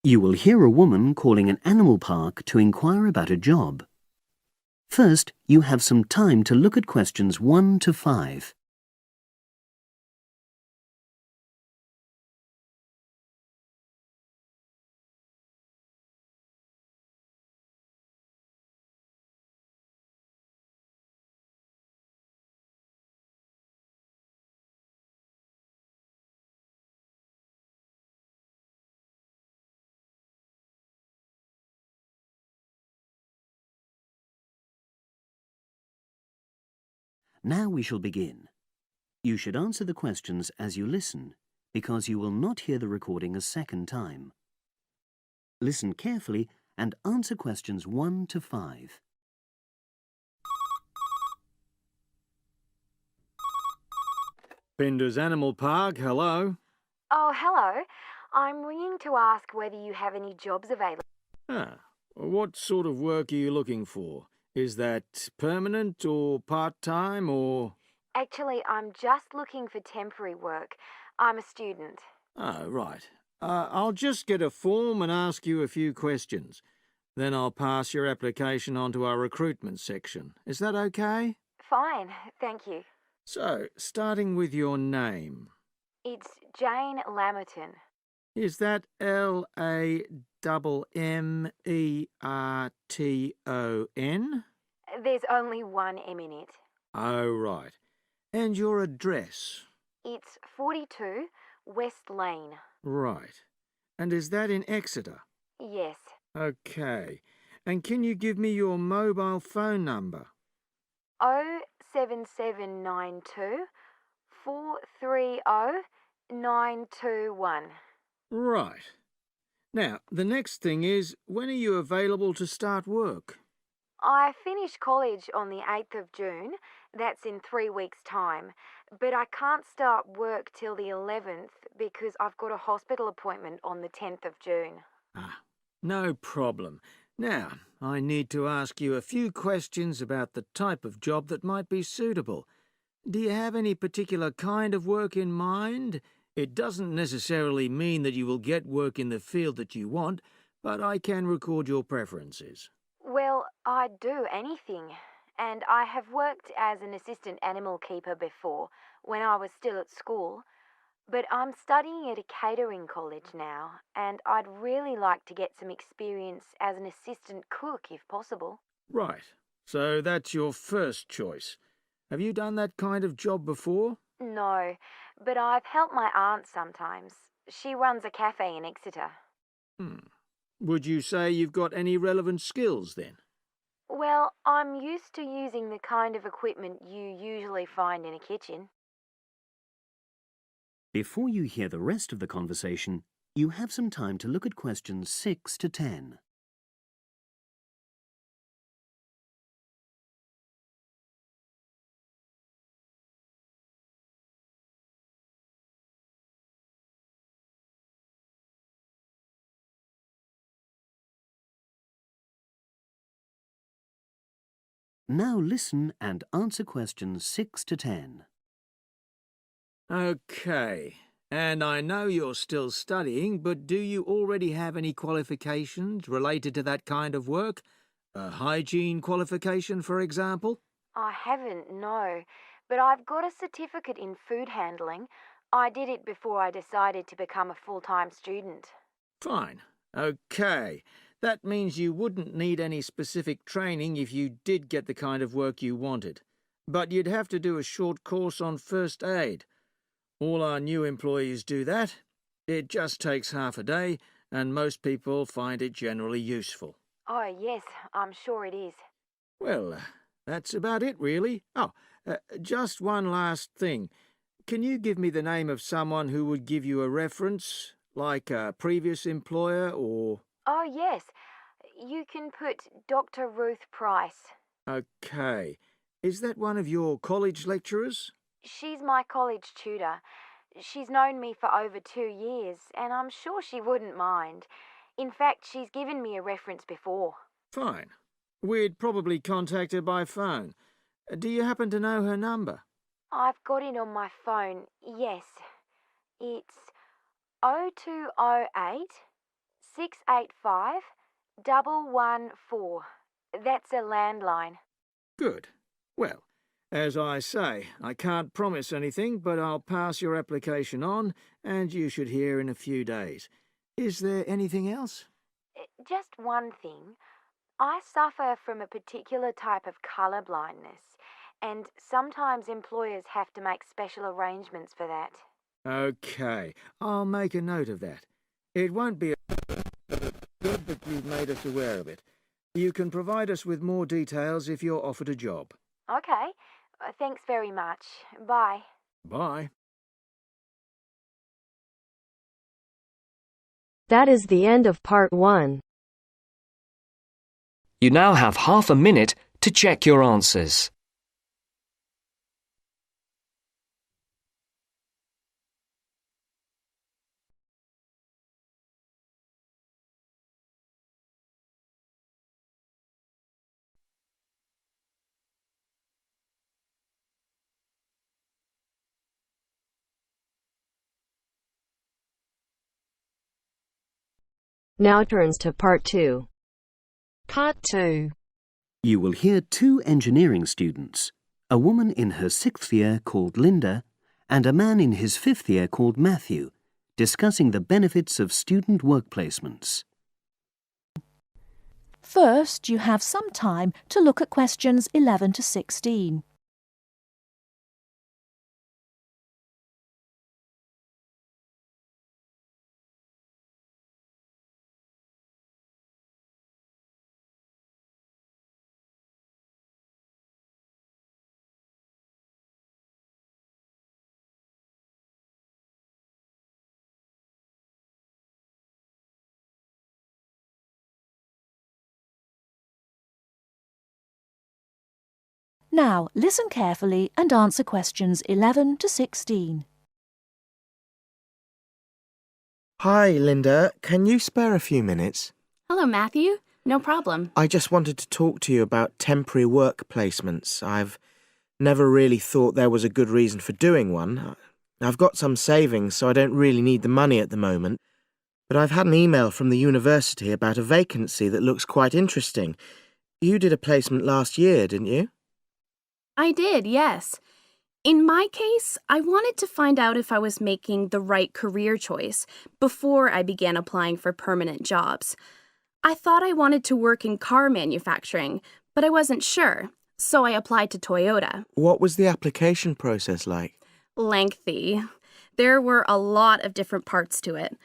You will hear a woman calling an animal park to inquire about a job. First, you have some time to look at questions 1 to 5. Now we shall begin. You should answer the questions as you listen, because you will not hear the recording a second time. Listen carefully and answer questions 1 to 5. Bender's Animal Park, hello. Oh, hello. I'm ringing to ask whether you have any jobs available. What sort of work are you looking for? Is that permanent or part-time or... Actually, I'm just looking for temporary work. I'm a student. Oh, right. I'll just get a form and ask you a few questions. Then I'll pass your application on to our recruitment section. Is that okay? Fine, thank you. So, starting with your name. It's Jane Lammerton. Is that Lammerton? There's only one M in it. Oh, right. And your address? It's 42 West Lane. Right. And is that in Exeter? Yes. Okay. And can you give me your mobile phone number? 07792 430 921. Right. Now, the next thing is, when are you available to start work? I finish college on the 8th of June. That's in 3 weeks' time. But I can't start work till the 11th because I've got a hospital appointment on the 10th of June. No problem. Now, I need to ask you a few questions about the type of job that might be suitable. Do you have any particular kind of work in mind? It doesn't necessarily mean that you will get work in the field that you want, but I can record your preferences. Well, I'd do anything. And I have worked as an assistant animal keeper before, when I was still at school. But I'm studying at a catering college now, and I'd really like to get some experience as an assistant cook if possible. Right. So that's your first choice. Have you done that kind of job before? No, but I've helped my aunt sometimes. She runs a cafe in Exeter. Would you say you've got any relevant skills then? Well, I'm used to using the kind of equipment you usually find in a kitchen. Before you hear the rest of the conversation, you have some time to look at questions 6 to 10. Now listen and answer questions 6 to 10. Okay. And I know you're still studying, but do you already have any qualifications related to that kind of work? A hygiene qualification, for example? I haven't, no, but I've got a certificate in food handling. I did it before I decided to become a full-time student. Fine. Okay. That means you wouldn't need any specific training if you did get the kind of work you wanted. But you'd have to do a short course on first aid. All our new employees do that. It just takes half a day, and most people find it generally useful. Oh, yes, I'm sure it is. Well, that's about it, really. Just one last thing. Can you give me the name of someone who would give you a reference, like a previous employer or... Oh, yes, you can put Dr. Ruth Price. Okay. Is that one of your college lecturers? She's my college tutor. She's known me for over 2 years, and I'm sure she wouldn't mind. In fact, she's given me a reference before. Fine. We'd probably contact her by phone. Do you happen to know her number? I've got it on my phone, yes. It's 0208 685 114. That's a landline. Good. Well, as I say, I can't promise anything, but I'll pass your application on, and you should hear in a few days. Is there anything else? Just one thing. I suffer from a particular type of colour blindness, and sometimes employers have to make special arrangements for that. Okay, I'll make a note of that. It won't be good that you've made us aware of it. You can provide us with more details if you're offered a job. Okay. Thanks very much. Bye. Bye. That is the end of part 1. You now have half a minute to check your answers. Now turns to part 2. Part 2. You will hear 2 engineering students, a woman in her 6th year called Linda and a man in his 5th year called Matthew, discussing the benefits of student work placements. First, you have some time to look at questions 11 to 16. Now, listen carefully and answer questions 11 to 16. Hi, Linda. Can you spare a few minutes? Hello, Matthew. No problem. I just wanted to talk to you about temporary work placements. I've never really thought there was a good reason for doing one. I've got some savings, so I don't really need the money at the moment. But I've had an email from the university about a vacancy that looks quite interesting. You did a placement last year, didn't you? I did, yes. In my case, I wanted to find out if I was making the right career choice before I began applying for permanent jobs. I thought I wanted to work in car manufacturing, but I wasn't sure, so I applied to Toyota. What was the application process like? Lengthy. There were a lot of different parts to it.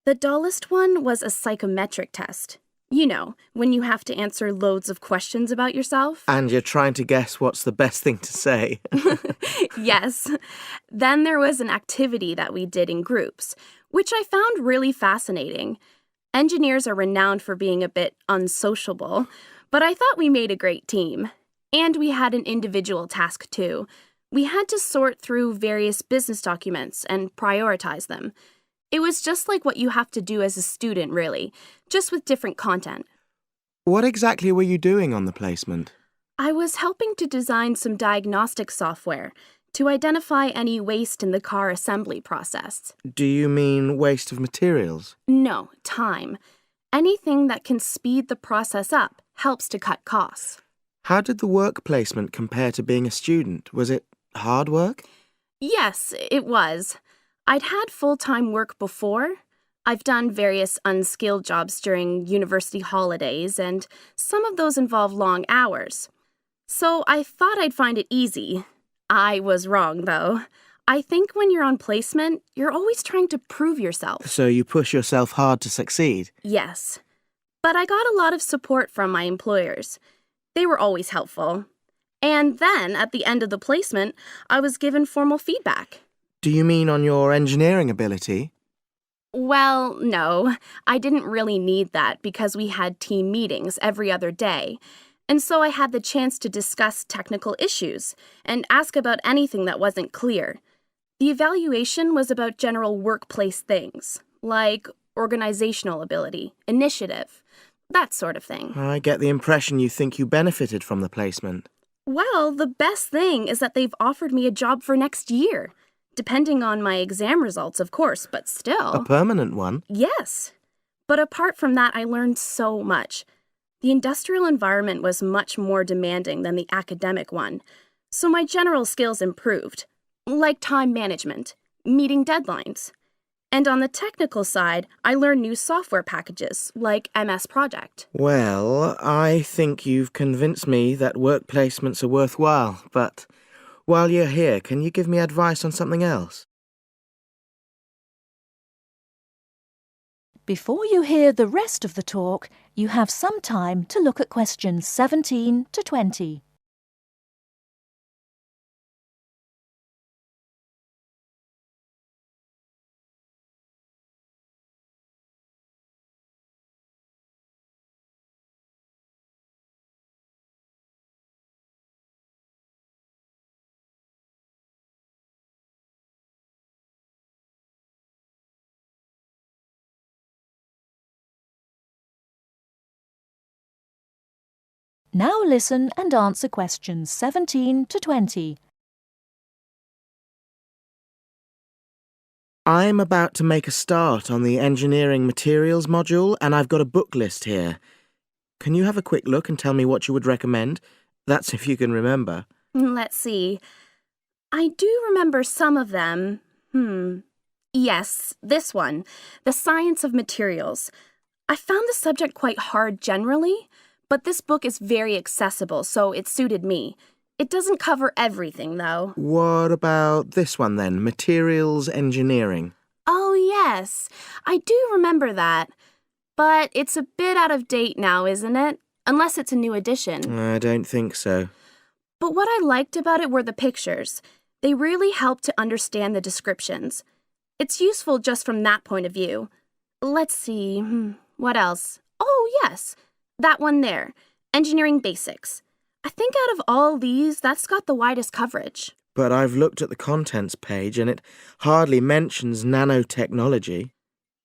The dullest one was a psychometric test. You know, when you have to answer loads of questions about yourself. And you're trying to guess what's the best thing to say. Yes. Then there was an activity that we did in groups, which I found really fascinating. Engineers are renowned for being a bit unsociable, but I thought we made a great team. And we had an individual task too. We had to sort through various business documents and prioritize them. It was just like what you have to do as a student, really, just with different content. What exactly were you doing on the placement? I was helping to design some diagnostic software to identify any waste in the car assembly process. Do you mean waste of materials? No, time. Anything that can speed the process up helps to cut costs. How did the work placement compare to being a student? Was it hard work? Yes, it was. I'd had full-time work before. I've done various unskilled jobs during university holidays, and some of those involve long hours. So I thought I'd find it easy. I was wrong, though. I think when you're on placement, you're always trying to prove yourself. So you push yourself hard to succeed? Yes. But I got a lot of support from my employers. They were always helpful. And then, at the end of the placement, I was given formal feedback. Do you mean on your engineering ability? Well, no. I didn't really need that because we had team meetings every other day. And so I had the chance to discuss technical issues and ask about anything that wasn't clear. The evaluation was about general workplace things, like organizational ability, initiative, that sort of thing. I get the impression you think you benefited from the placement. Well, the best thing is that they've offered me a job for next year. Depending on my exam results, of course, but still. A permanent one? Yes. But apart from that, I learned so much. The industrial environment was much more demanding than the academic one, so my general skills improved, like time management, meeting deadlines. And on the technical side, I learned new software packages, like MS Project. Well, I think you've convinced me that work placements are worthwhile, but while you're here, can you give me advice on something else? Before you hear the rest of the talk, you have some time to look at questions 17 to 20. Now listen and answer questions 17 to 20. I'm about to make a start on the engineering materials module, and I've got a book list here. Can you have a quick look and tell me what you would recommend? That's if you can remember. Let's see. I do remember some of them. Yes, this one, The Science of Materials. I found the subject quite hard generally, but this book is very accessible, so it suited me. It doesn't cover everything, though. What about this one then, Materials Engineering? Oh, yes, I do remember that. But it's a bit out of date now, isn't it? Unless it's a new edition. I don't think so. But what I liked about it were the pictures. They really helped to understand the descriptions. It's useful just from that point of view. Let's see, what else? Oh, yes, that one there, Engineering Basics. I think out of all these, that's got the widest coverage. But I've looked at the contents page and it hardly mentions nanotechnology.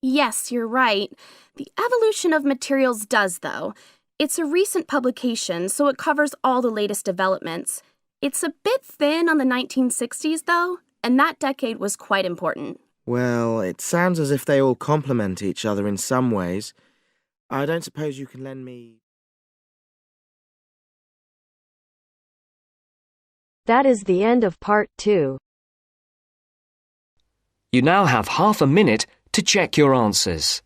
Yes, you're right. The evolution of materials does, though. It's a recent publication, so it covers all the latest developments. It's a bit thin on the 1960s, though, and that decade was quite important. Well, it sounds as if they all complement each other in some ways. I don't suppose you can lend me... That is the end of part 2. You now have half a minute to check your answers.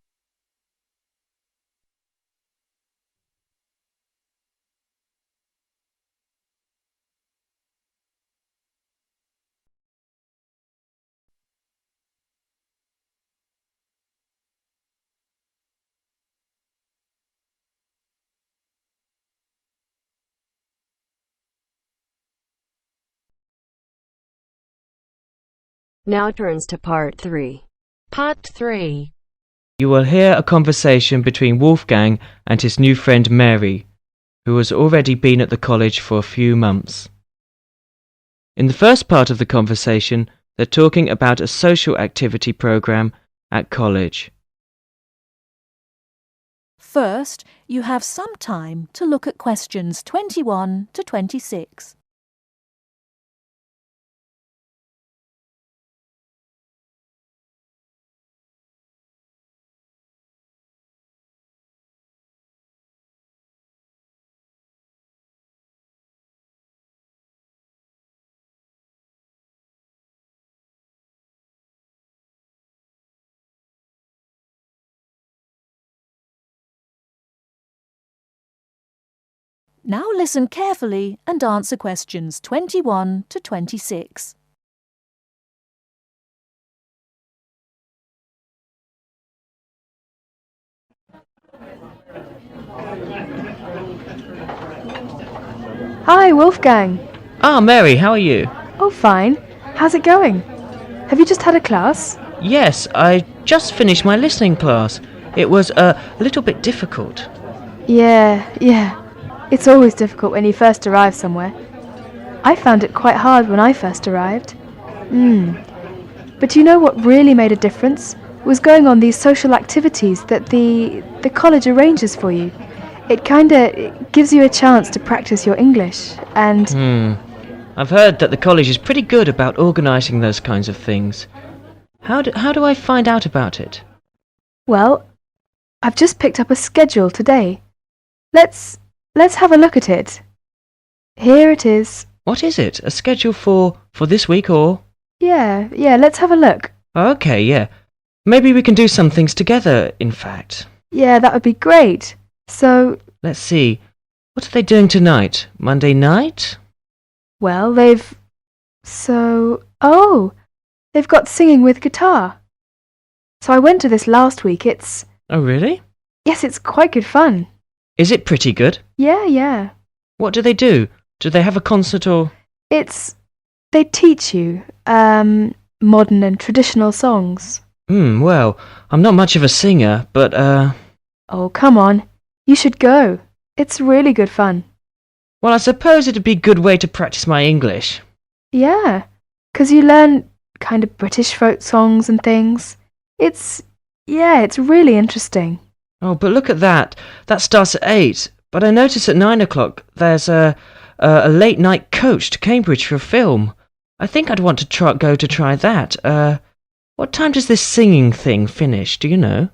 Now turns to part 3. Part 3. You will hear a conversation between Wolfgang and his new friend Mary, who has already been at the college for a few months. In the first part of the conversation, they're talking about a social activity program at college. First, you have some time to look at questions 21 to 26. Now listen carefully and answer questions 21 to 26. Hi, Wolfgang. Ah, Mary, how are you? Oh, fine. How's it going? Have you just had a class? Yes, I just finished my listening class. It was a little bit difficult. Yeah. It's always difficult when you first arrive somewhere. I found it quite hard when I first arrived. But you know what really made a difference? Was going on these social activities that the college arranges for you. It gives you a chance to practice your English and... I've heard that the college is pretty good about organising those kinds of things. How do I find out about it? Well, I've just picked up a schedule today. Let's have a look at it. Here it is. What is it? A schedule for this week or? Yeah, let's have a look. Okay, yeah. Maybe we can do some things together, in fact. Yeah, that would be great. So, Let's see. What are they doing tonight? Monday night? well, they've got singing with guitar. So I went to this last week. Oh, really? Yes, it's quite good fun. Is it pretty good? Yeah. What do they do? Do they have a concert or? They teach you, modern and traditional songs. Well, I'm not much of a singer, but, Oh, come on. You should go. It's really good fun. well, I suppose it'd be a good way to practice my English. Yeah, 'cause you learn kind of British folk songs and things. It's really interesting. Oh, but look at that. That starts at 8. But I notice at 9 o'clock there's a late night coach to Cambridge for a film. I think I'd want to try that. What time does this singing thing finish? Do you know?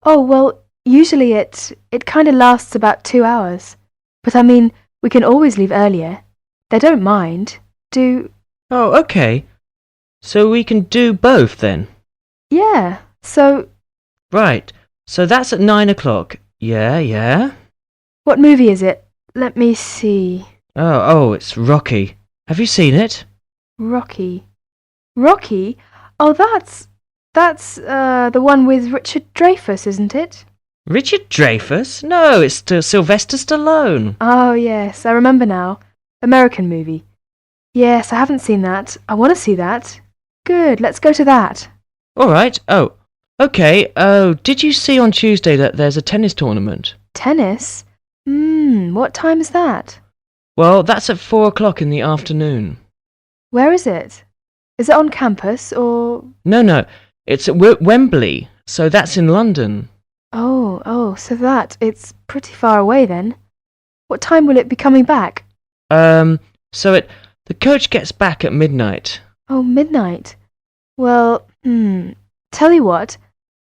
Oh, well, usually it kind of lasts about 2 hours. But I mean, we can always leave earlier. They don't mind. Oh, okay. So we can do both then? Yeah, so Right. So that's at 9 o'clock. Yeah. what movie is it? Let me see. Oh, it's Rocky. Have you seen it? Rocky? Oh, that's the one with Richard Dreyfuss, isn't it? Richard Dreyfuss? No, it's Sylvester Stallone. Oh, yes, I remember now. American movie. Yes, I haven't seen that. I want to see that. Good, let's go to that. All right. Oh, okay. Oh, did you see on Tuesday that there's a tennis tournament? Tennis? What time is that? Well, that's at 4 o'clock in the afternoon. Where is it? Is it on campus or... No. It's at Wembley, so that's in London. Oh, so it's pretty far away then. What time will it be coming back? The coach gets back at midnight. Oh, midnight. Well, tell you what,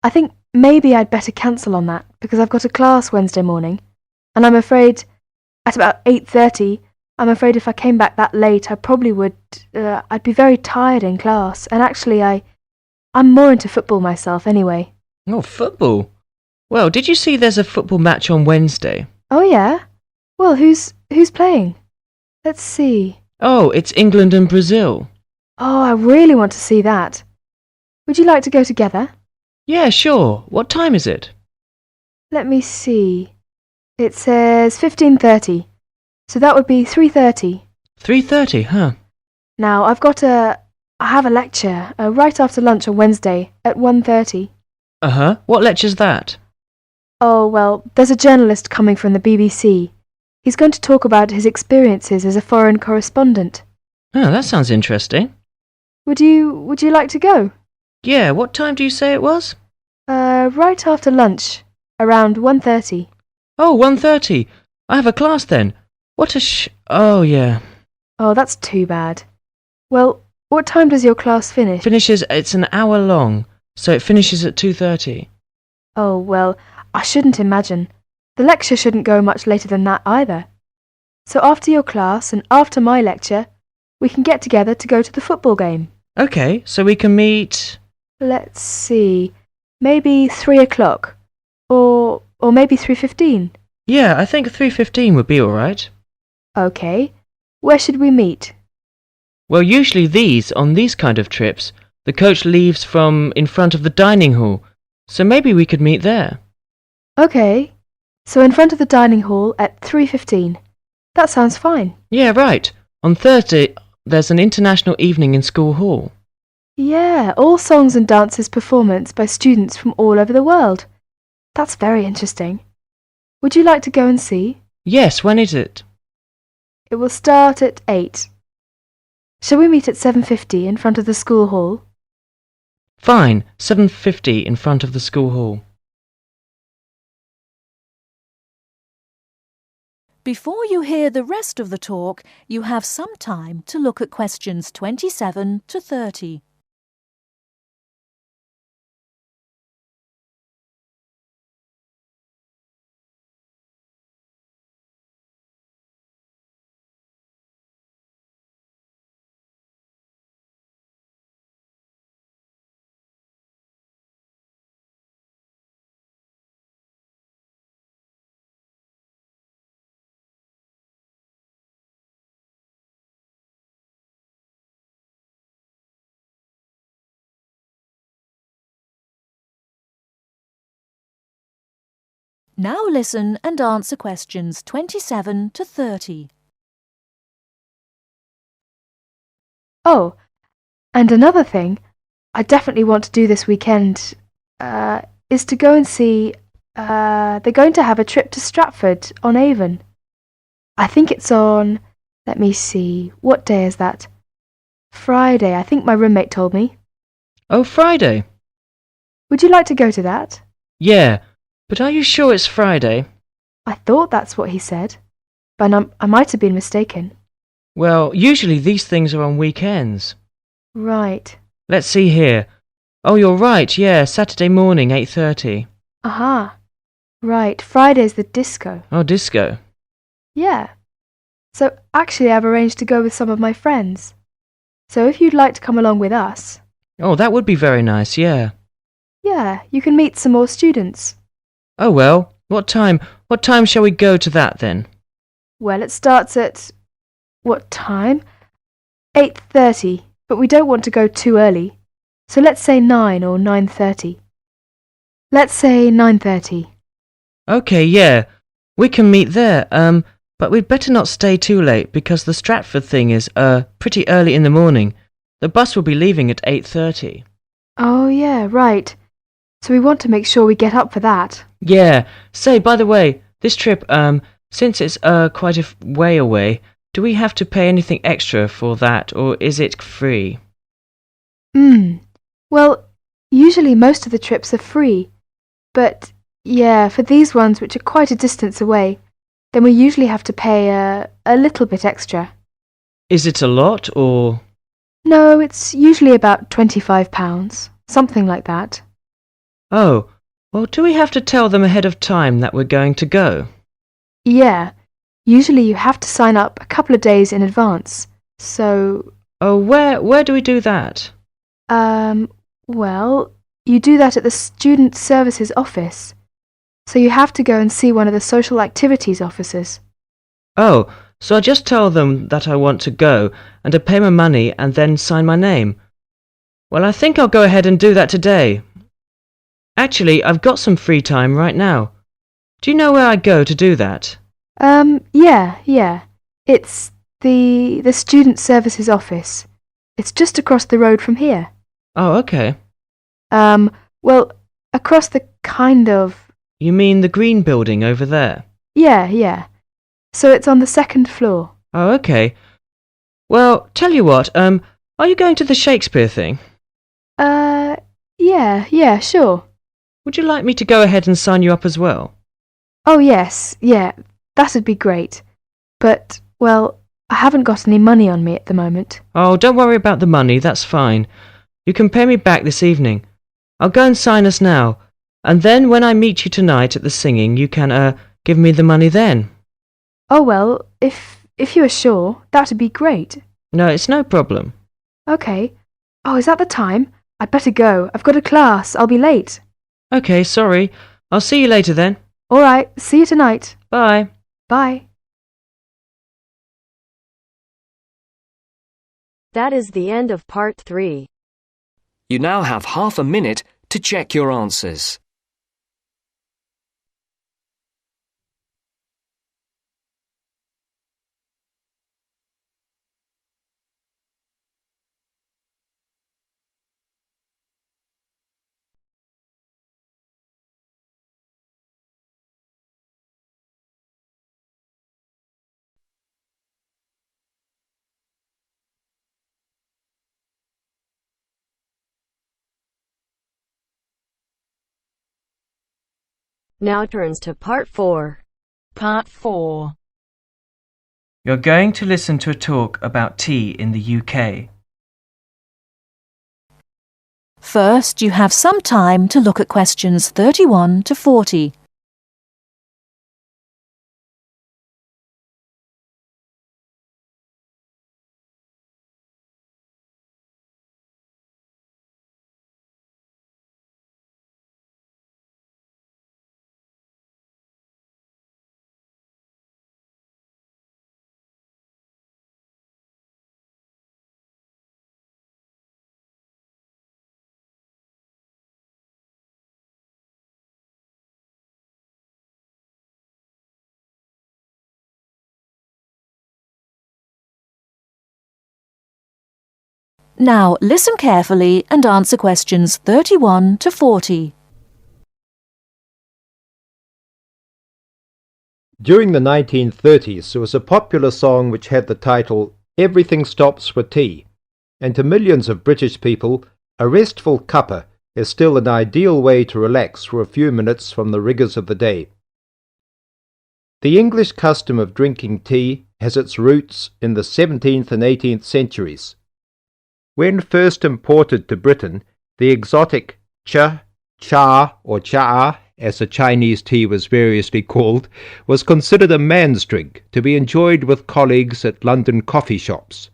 I think maybe I'd better cancel on that because I've got a class Wednesday morning, and I'm afraid at about 8:30, I'm afraid if I came back that late, I probably would, I'd be very tired in class, and actually I'm more into football myself anyway. Oh, football? Well, did you see there's a football match on Wednesday? Oh, yeah? Well, who's playing? Let's see. Oh, it's England and Brazil. Oh, I really want to see that. Would you like to go together? Yeah, sure. What time is it? Let me see. It says 15:30, so that would be 3:30. 3:30, huh? Now, I have a lecture right after lunch on Wednesday at 1:30. Uh-huh. What lecture's that? Oh, well, there's a journalist coming from the BBC. He's going to talk about his experiences as a foreign correspondent. Oh, that sounds interesting. Would you like to go? Yeah, what time do you say it was? Right after lunch, around 1:30. Oh, 1:30. I have a class then. Oh, yeah. Oh, that's too bad. Well, what time does your class finish? It's an hour long, so it finishes at 2:30. Oh, well, I shouldn't imagine. The lecture shouldn't go much later than that either. So after your class and after my lecture, we can get together to go to the football game. Okay, so we can meet... Let's see, maybe 3 o'clock. Or maybe 3:15. Yeah, I think 3:15 would be all right. Okay, where should we meet? Well, usually on these kind of trips, the coach leaves from in front of the dining hall, so maybe we could meet there. Okay, so in front of the dining hall at 3:15. That sounds fine. Yeah, right. On Thursday, there's an international evening in school hall. Yeah, all songs and dances performance by students from all over the world. That's very interesting. Would you like to go and see? Yes, when is it? It will start at 8. Shall we meet at 7:50 in front of the school hall? Fine, 7:50 in front of the school hall. Before you hear the rest of the talk, you have some time to look at questions 27 to 30. Now listen and answer questions 27 to 30. Oh, and another thing I definitely want to do this weekend is to go and see. They're going to have a trip to Stratford on Avon. I think it's on. Let me see. What day is that? Friday, I think my roommate told me. Oh, Friday? Would you like to go to that? Yeah, but are you sure it's Friday? I thought that's what he said, but I might have been mistaken. Well, usually these things are on weekends. Right. Let's see here. Oh, you're right, yeah, Saturday morning, 8:30. Aha. Right, Friday's the disco. Oh, disco. Yeah. So actually I've arranged to go with some of my friends. So if you'd like to come along with us. Oh, that would be very nice, yeah. Yeah, you can meet some more students. Oh, well, what time shall we go to that then? Well, it starts at what time? 8:30, but we don't want to go too early. So let's say 9 or 9:30. Let's say 9:30. Okay, yeah, we can meet there, but we'd better not stay too late because the Stratford thing is, pretty early in the morning. The bus will be leaving at 8:30. Oh yeah, right. So we want to make sure we get up for that. Yeah, say, by the way, this trip, since it's, quite a way away, do we have to pay anything extra for that, or is it free? Well, usually most of the trips are free. But, yeah, for these ones which are quite a distance away, then we usually have to pay a little bit extra. Is it a lot, or...? No, it's usually about £25, something like that. Oh, well, do we have to tell them ahead of time that we're going to go? Yeah, usually you have to sign up a couple of days in advance. So, Oh, where do we do that? well, you do that at the Student Services office. So you have to go and see one of the social activities officers. Oh, so I just tell them that I want to go, and to pay my money and then sign my name. Well, I think I'll go ahead and do that today. Actually, I've got some free time right now. Do you know where I go to do that? Yeah. It's the Student Services office. It's just across the road from here. Oh, okay. Well, across the kind of... You mean the green building over there? Yeah. So it's on the second floor. Oh, okay. Well, tell you what, are you going to the Shakespeare thing? Yeah, sure. Would you like me to go ahead and sign you up as well? Oh, yes, yeah, that'd be great. But, well, I haven't got any money on me at the moment. Oh, don't worry about the money, that's fine. You can pay me back this evening. I'll go and sign us now, and then when I meet you tonight at the singing, you can, give me the money then. Oh, well, if you are sure, that'd be great. No, it's no problem. Okay. Oh, is that the time? I'd better go. I've got a class. I'll be late. Okay, sorry. I'll see you later then. All right, see you tonight. Bye. Bye. That is the end of part 3. You now have half a minute to check your answers. Now turns to part 4. Part 4. You're going to listen to a talk about tea in the UK. First, you have some time to look at questions 31 to 40. Now listen carefully and answer questions 31 to 40. During the 1930s, there was a popular song which had the title "Everything Stops for Tea," and to millions of British people, a restful cuppa is still an ideal way to relax for a few minutes from the rigours of the day. The English custom of drinking tea has its roots in the 17th and 18th centuries. When first imported to Britain, the exotic cha, or cha, as the Chinese tea was variously called, was considered a man's drink to be enjoyed with colleagues at London coffee shops.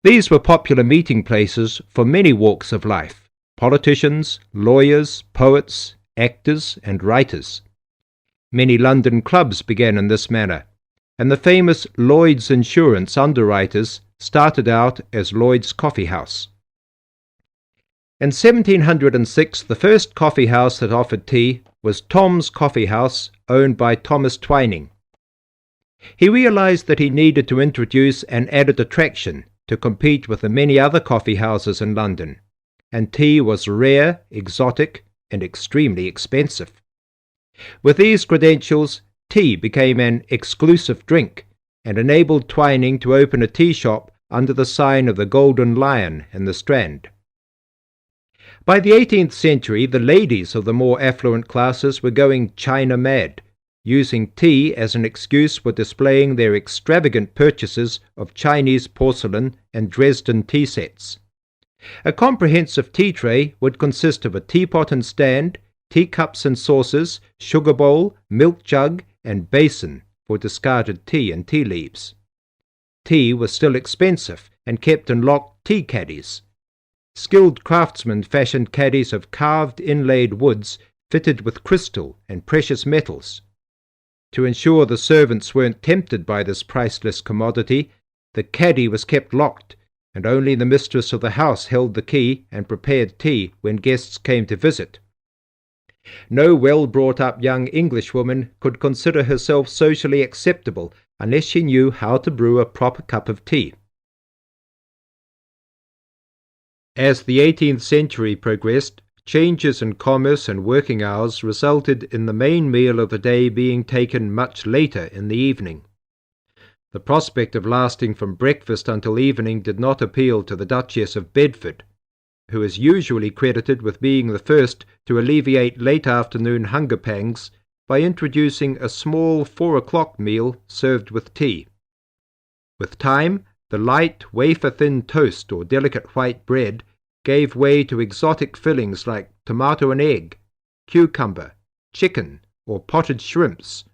These were popular meeting places for many walks of life: politicians, lawyers, poets, actors, and writers. Many London clubs began in this manner, and the famous Lloyd's Insurance underwriters started out as Lloyd's Coffee House. In 1706, the first coffee house that offered tea was Tom's Coffee House, owned by Thomas Twining. He realized that he needed to introduce an added attraction to compete with the many other coffee houses in London, and tea was rare, exotic, and extremely expensive. With these credentials, tea became an exclusive drink and enabled Twining to open a tea shop under the sign of the Golden Lion in the Strand. By the 18th century, the ladies of the more affluent classes were going China mad, using tea as an excuse for displaying their extravagant purchases of Chinese porcelain and Dresden tea sets. A comprehensive tea tray would consist of a teapot and stand, teacups and saucers, sugar bowl, milk jug, and basin for discarded tea and tea leaves. Tea was still expensive and kept in locked tea caddies. Skilled craftsmen fashioned caddies of carved inlaid woods fitted with crystal and precious metals. To ensure the servants weren't tempted by this priceless commodity, the caddy was kept locked, and only the mistress of the house held the key and prepared tea when guests came to visit. No well-brought-up young Englishwoman could consider herself socially acceptable unless she knew how to brew a proper cup of tea. As the 18th century progressed, changes in commerce and working hours resulted in the main meal of the day being taken much later in the evening. The prospect of lasting from breakfast until evening did not appeal to the Duchess of Bedford, who is usually credited with being the first to alleviate late afternoon hunger pangs by introducing a small 4 o'clock meal served with tea. With time, the light, wafer-thin toast or delicate white bread gave way to exotic fillings like tomato and egg, cucumber, chicken, or potted shrimps,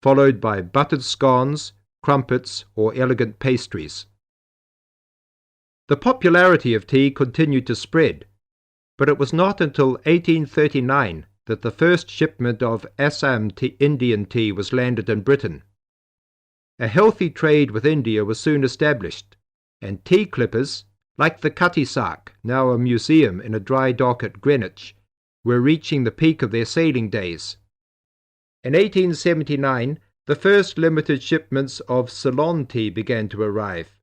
followed by buttered scones, crumpets, or elegant pastries. The popularity of tea continued to spread, but it was not until 1839 that the first shipment of Assam Indian tea was landed in Britain. A healthy trade with India was soon established, and tea clippers, like the Cutty Sark, now a museum in a dry dock at Greenwich, were reaching the peak of their sailing days. In 1879, the first limited shipments of Ceylon tea began to arrive,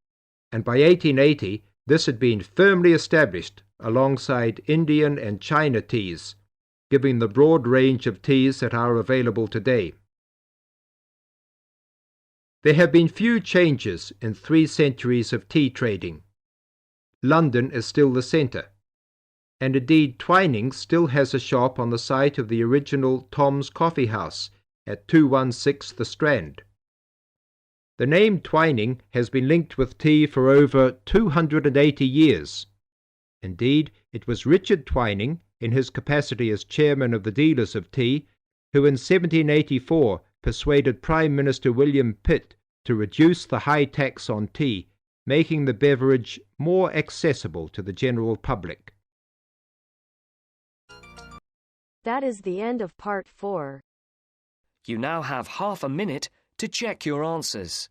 and by 1880 this had been firmly established alongside Indian and China teas, giving the broad range of teas that are available today. There have been few changes in 3 centuries of tea trading. London is still the centre, and indeed Twining still has a shop on the site of the original Tom's Coffee House at 216 The Strand. The name Twining has been linked with tea for over 280 years. Indeed, it was Richard Twining, in his capacity as chairman of the dealers of tea, who in 1784 persuaded Prime Minister William Pitt to reduce the high tax on tea, making the beverage more accessible to the general public. That is the end of part 4. You now have half a minute to check your answers.